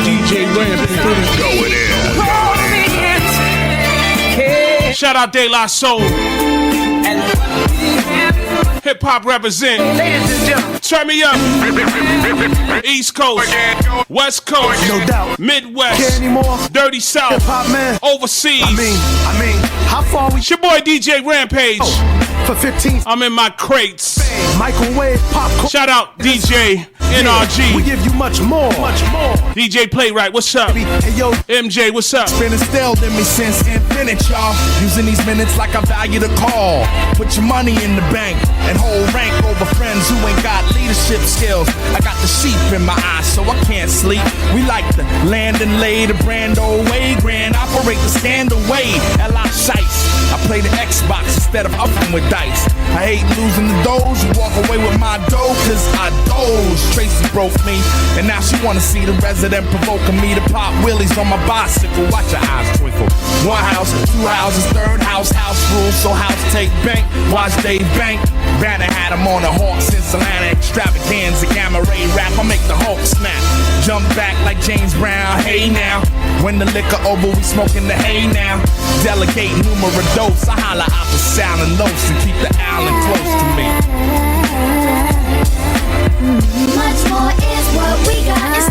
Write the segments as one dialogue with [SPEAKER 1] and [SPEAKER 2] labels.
[SPEAKER 1] DJ Rampage.
[SPEAKER 2] Going in.
[SPEAKER 1] Shout out De La Soul. Hip hop represent. Turn me up. East Coast, West Coast,
[SPEAKER 3] no doubt.
[SPEAKER 1] Midwest, Dirty South,
[SPEAKER 3] hip-hop, man.
[SPEAKER 1] Overseas.
[SPEAKER 3] I mean, how far we?
[SPEAKER 1] It's your boy DJ Rampage.
[SPEAKER 3] For 15.
[SPEAKER 1] I'm in my crates.
[SPEAKER 3] Microwave popcorn.
[SPEAKER 1] Shout out DJ NRG.
[SPEAKER 3] We give you much more.
[SPEAKER 1] DJ Playwright, what's up?
[SPEAKER 3] Hey, yo,
[SPEAKER 1] MJ, what's up?
[SPEAKER 3] been instilled in me since infinite, y'all. Using these minutes like I value the call. Put your money in the bank and hold rank over friends who ain't got leadership skills. I got the sheep in my eyes, so I can't sleep. We like to land and lay the brand old way. Grand operate the scandal way. L.I. Shice. I play the Xbox instead of upping with dice. I hate losing the doze. Walk away with my dough, cause I doze. Tracy broke me, and now she wanna see the resident provoking me to pop wheelies on my bicycle. Watch your eyes twinkle. One house, two houses, third house, house rules. So house take bank, watch Dave bank. Banner had him on a hawk since Atlanta extravaganza. Gamma ray rap, I make the Hulk snap. Jump back like James Brown, hey now. When the liquor over, we smoking the hay now. Delegate numero dose, I holla out the sound and lows and keep the island close to me.
[SPEAKER 4] Much more is what we got.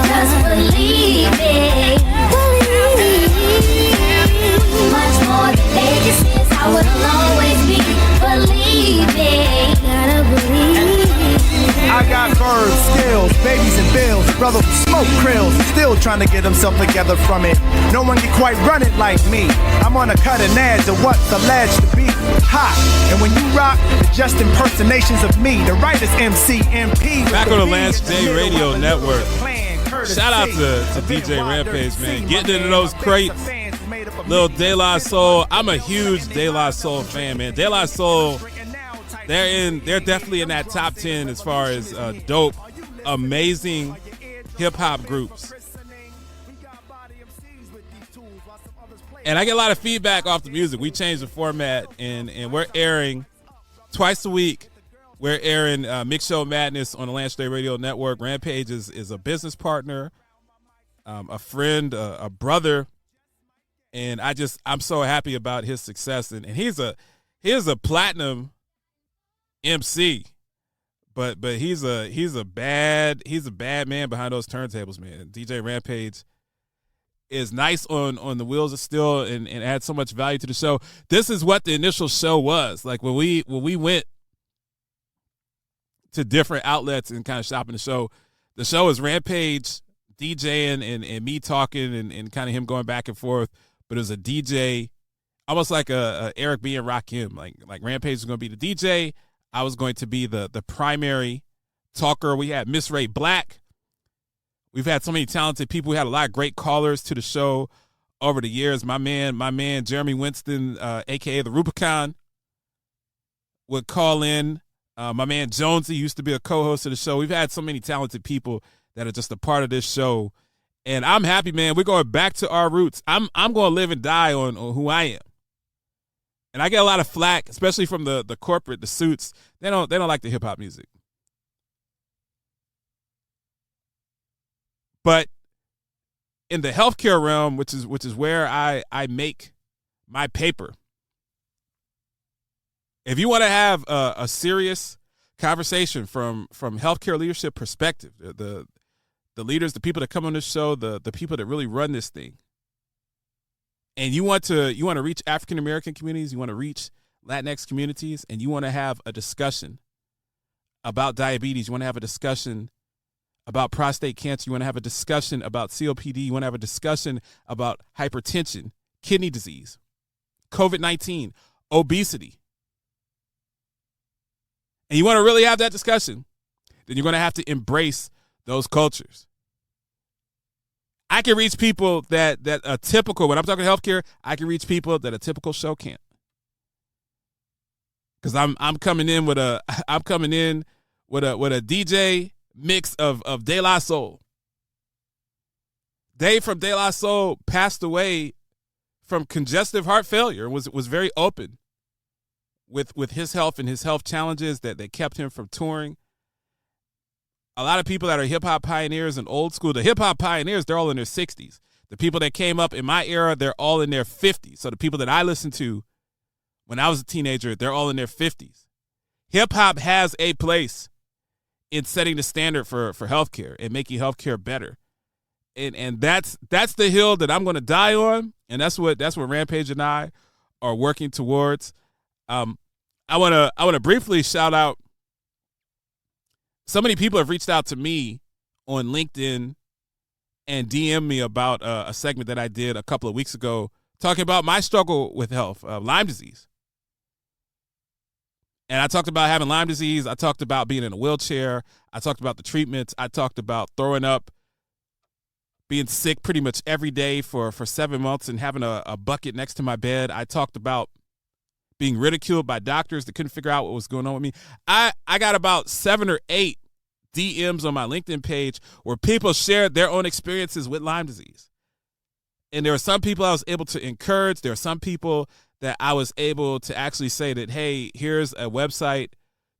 [SPEAKER 4] Just believe it. Much more than Vegas is how it'll always be. Believe it. Gotta believe it.
[SPEAKER 3] I got birds, skills, babies and bills. Brother who smoke krills, still trying to get himself together from it. No one can quite run it like me. I'm on a cutting edge of what's alleged to be hot. And when you rock, it's just impersonations of me. The writer's MC, MP.
[SPEAKER 5] Back on the Lance J Radio Network. Shout out to DJ Rampage, man. Getting into those crates. Little De La Soul. I'm a huge De La Soul fan, man. De La Soul, they're definitely in that top 10 as far as dope, amazing hip-hop groups. And I get a lot of feedback off the music. We changed the format, and we're airing twice a week. We're airing Mix Show Madness on the Lance J Radio Network. Rampage is a business partner, a friend, a brother, and I'm so happy about his success. And he's a platinum MC, but he's a bad man behind those turntables, man. DJ Rampage is nice on the wheels of steel and adds so much value to the show. This is what the initial show was like when we went to different outlets and kind of shopping the show. The show is Rampage DJing and me talking and kind of him going back and forth. But it was a DJ, almost like a Eric B and Rakim. Like Rampage was going to be the DJ. I was going to be the primary talker. We had Miss Ray Black. We've had so many talented people. We had a lot of great callers to the show over the years. My man Jeremy Winston, a.k.a. the Rubicon, would call in. My man Jonesy used to be a co-host of the show. We've had so many talented people that are just a part of this show. And I'm happy, man. We're going back to our roots. I'm going to live and die on who I am. And I get a lot of flack, especially from the corporate, the suits. They don't like the hip-hop music. But in the healthcare realm, which is where I make my paper, if you want to have a serious conversation from healthcare leadership perspective, the leaders, the people that come on this show, the people that really run this thing, and you want to reach African American communities, you want to reach Latinx communities, and you want to have a discussion about diabetes, you want to have a discussion about prostate cancer, you want to have a discussion about COPD, you want to have a discussion about hypertension, kidney disease, COVID-19, obesity, and you want to really have that discussion, then you're going to have to embrace those cultures. I can reach people that a typical, when I'm talking healthcare, I can reach people that a typical show can't. Because I'm coming in with a DJ mix of De La Soul. Dave from De La Soul passed away from congestive heart failure. Was very open with his health and his health challenges that kept him from touring. a lot of people that are hip-hop pioneers and old school, the hip-hop pioneers, they're all in their 60s. The people that came up in my era, they're all in their 50s. So the people that I listened to when I was a teenager, they're all in their 50s. Hip-hop has a place in setting the standard for healthcare and making healthcare better. And that's the hill that I'm going to die on, and that's what Rampage and I are working towards. I want to briefly shout out. So many people have reached out to me on LinkedIn and DM me about a segment that I did a couple of weeks ago talking about my struggle with health, Lyme disease. And I talked about having Lyme disease. I talked about being in a wheelchair. I talked about the treatments. I talked about throwing up, being sick pretty much every day for 7 months and having a bucket next to my bed. I talked about being ridiculed by doctors that couldn't figure out what was going on with me. I got about 7 or 8 DMs on my LinkedIn page where people shared their own experiences with Lyme disease. And there were some people I was able to encourage. There are some people that I was able to actually say that, hey, here's a website.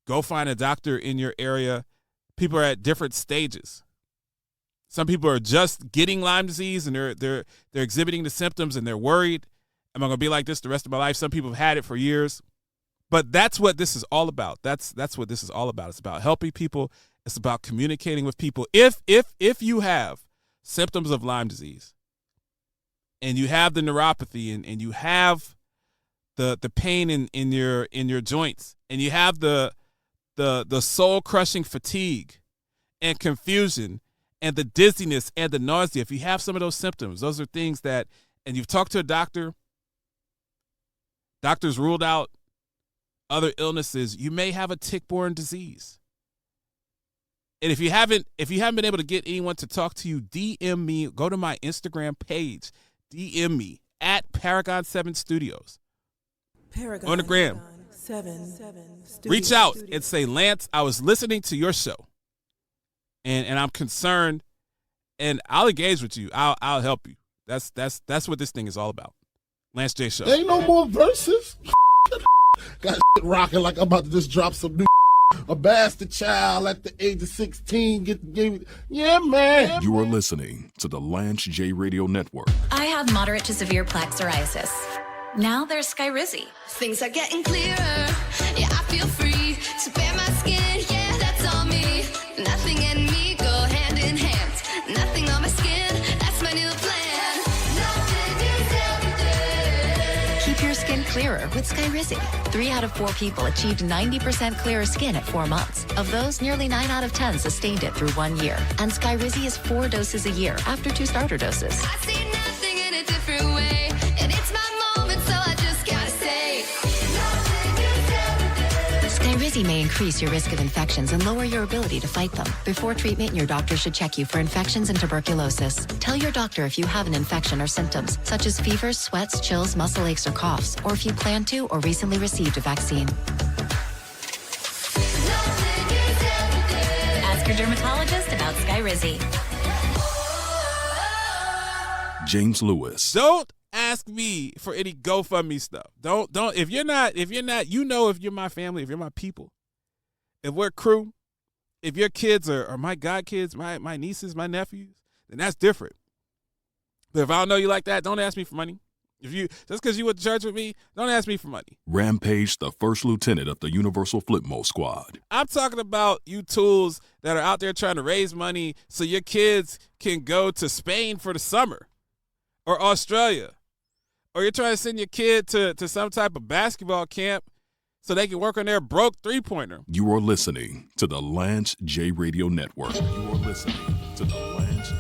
[SPEAKER 5] Go find a doctor in your area. People are at different stages. Some people are just getting Lyme disease and they're exhibiting the symptoms and they're worried. Am I going to be like this the rest of my life? Some people have had it for years. But that's what this is all about. That's what this is all about. It's about helping people. It's about communicating with people. If you have symptoms of Lyme disease and you have the neuropathy and you have the pain in your joints and you have the soul-crushing fatigue and confusion and the dizziness and the nausea, if you have some of those symptoms, those are things that, and you've talked to a doctor, doctors ruled out other illnesses, you may have a tick-borne disease. And if you haven't been able to get anyone to talk to you, DM me, go to my Instagram page, DM me at Paragon 7 Studios.
[SPEAKER 2] Paragon
[SPEAKER 5] on the gram.
[SPEAKER 2] 7
[SPEAKER 5] Reach out and say, Lance, I was listening to your show. And I'm concerned, and I'll engage with you. I'll help you. That's what this thing is all about. Lance J Show.
[SPEAKER 6] There ain't no more verses. Got shit rocking like I'm about to just drop some new. A bastard child at the age of 16 yeah, man.
[SPEAKER 7] You are listening to the Lance J Radio Network.
[SPEAKER 8] I have moderate to severe plaque psoriasis. Now there's Skyrizi.
[SPEAKER 9] Things are getting clearer. Yeah, I feel free to bare my skin. Yeah, that's on me. Nothing and me go hand in hand. Nothing on my skin. That's my new plan. Nothing is everything.
[SPEAKER 8] Keep your skin clearer with Skyrizi. 3 out of 4 people achieved 90% clearer skin at 4 months. Of those, nearly 9 out of 10 sustained it through 1 year. And Skyrizi is 4 doses a year after 2 starter doses.
[SPEAKER 9] I see nothing in a different way. And it's my moment, so I just gotta say. Nothing is everything.
[SPEAKER 8] Skyrizi may increase your risk of infections and lower your ability to fight them. Before treatment, your doctor should check you for infections and tuberculosis. Tell your doctor if you have an infection or symptoms, such as fevers, sweats, chills, muscle aches, or coughs, or if you plan to or recently received a vaccine. Ask your dermatologist about Skyrizi.
[SPEAKER 7] James Lewis.
[SPEAKER 5] Don't ask me for any GoFundMe stuff. Don't if you're not, you know, if you're my family, if you're my people, if we're crew, if your kids are my godkids, my nieces, my nephews, then that's different. But if I don't know you like that, don't ask me for money. Just because you went to church with me, don't ask me for money.
[SPEAKER 7] Rampage, the first lieutenant of the Universal Flipmo Squad.
[SPEAKER 5] I'm talking about you tools that are out there trying to raise money so your kids can go to Spain for the summer or Australia. Or you're trying to send your kid to some type of basketball camp so they can work on their broke three-pointer.
[SPEAKER 7] You are listening to the Lance J Radio Network. You are listening to the Lance